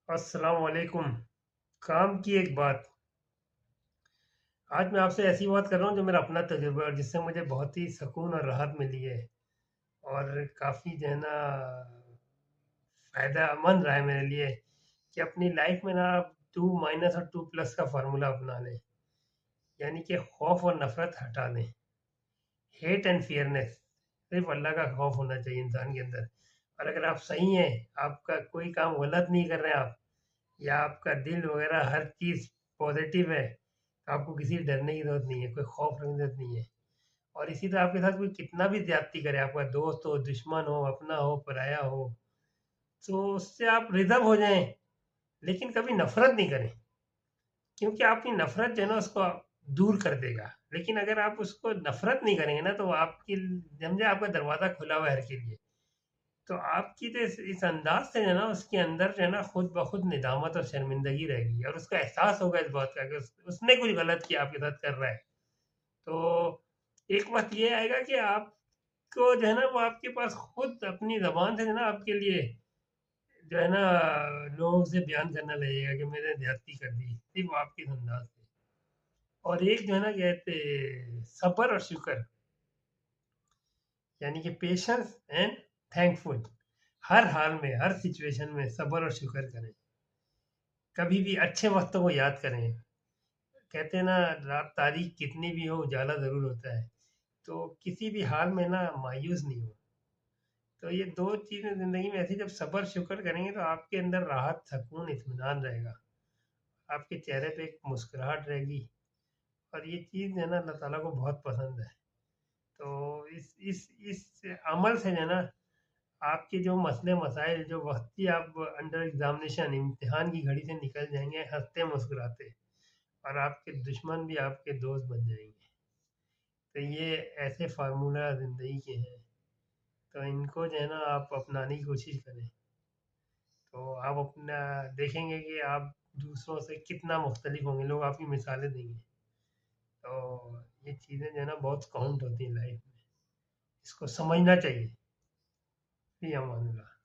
السلام علیکم۔ کام کی ایک بات، آج میں آپ سے ایسی بات کر رہا ہوں جو میرا اپنا تجربہ ہے اور جس سے مجھے بہت ہی سکون اور راحت ملی ہے، اور کافی جو ہے نا فائدہ مند رہا ہے میرے لیے کہ اپنی لائف میں نا آپ 2 - اور 2+ کا فارمولا اپنا لیں، یعنی کہ خوف اور نفرت ہٹا دیں۔ ہیٹ اینڈ فیئرنیس، صرف اللہ کا خوف ہونا چاہیے انسان کے اندر۔ اور اگر آپ صحیح ہیں، آپ کا کوئی کام غلط نہیں کر رہے آپ، یا آپ کا دل وغیرہ ہر چیز پازیٹیو ہے، تو آپ کو کسی ڈرنے کی ضرورت نہیں ہے، کوئی خوف رکھنے کی ضرورت نہیں ہے۔ اور اسی طرح آپ کے ساتھ کوئی کتنا بھی زیادتی کرے، آپ کا دوست ہو، دشمن ہو، اپنا ہو، پرایا ہو، تو اس سے آپ ریزرو ہو جائیں، لیکن کبھی نفرت نہیں کریں، کیونکہ آپ کی نفرت جو ہے نا اس کو دور کر دے گا۔ لیکن اگر آپ اس کو نفرت نہیں کریں گے نا، تو آپ کی سمجھے آپ کا دروازہ کھلا ہوا ہے ہر کے لیے، تو آپ کی تو اس انداز سے جو ہے نا اس کے اندر جو ہے نا خود بخود ندامت اور شرمندگی رہے گی، اور اس کا احساس ہوگا اس بات کا کہ اس نے کچھ غلط کیا آپ کے ساتھ کر رہا ہے۔ تو ایک وقت یہ آئے گا کہ آپ کو جو ہے نا وہ آپ کے پاس خود اپنی زبان سے جو ہے نا آپ کے لیے جو ہے نا لوگوں سے بیان کرنا لگے گا کہ میں نے زیادتی کر دی، صرف آپ کے انداز سے۔ اور ایک جو ہے نا کہتے صبر اور شکر، یعنی کہ پیشنس اینڈ تھینک فل، ہر حال میں ہر سچویشن میں صبر اور شکر کریں، کبھی بھی اچھے وقتوں کو یاد کریں۔ کہتے ہیں نا رات تاریخ کتنی بھی ہو اجالا ضرور ہوتا ہے، تو کسی بھی حال میں نا مایوس نہیں ہو۔ تو یہ دو چیزیں زندگی میں ایسی، جب صبر شکر کریں گے تو آپ کے اندر راحت، سکون، اطمینان رہے گا، آپ کے چہرے پہ ایک مسکراہٹ رہے گی، اور یہ چیز جو ہے نا اللہ تعالیٰ کو بہت پسند ہے۔ تو اس عمل سے جو ہے نا آپ کے جو مسئلے مسائل جو وقتی آپ انڈر ایگزامینیشن امتحان کی گھڑی سے نکل جائیں گے ہنستے مسکراتے، اور آپ کے دشمن بھی آپ کے دوست بن جائیں گے۔ تو یہ ایسے فارمولہ زندگی کے ہیں، تو ان کو جو ہے نا آپ اپنانے کی کوشش کریں، تو آپ اپنا دیکھیں گے کہ آپ دوسروں سے کتنا مختلف ہوں گے، لوگ آپ کی مثالیں دیں گے۔ تو یہ چیزیں جو ہے نا بہت کاؤنٹ ہوتی ہیں لائف میں، اس کو سمجھنا چاہیے۔ فی امان اللہ۔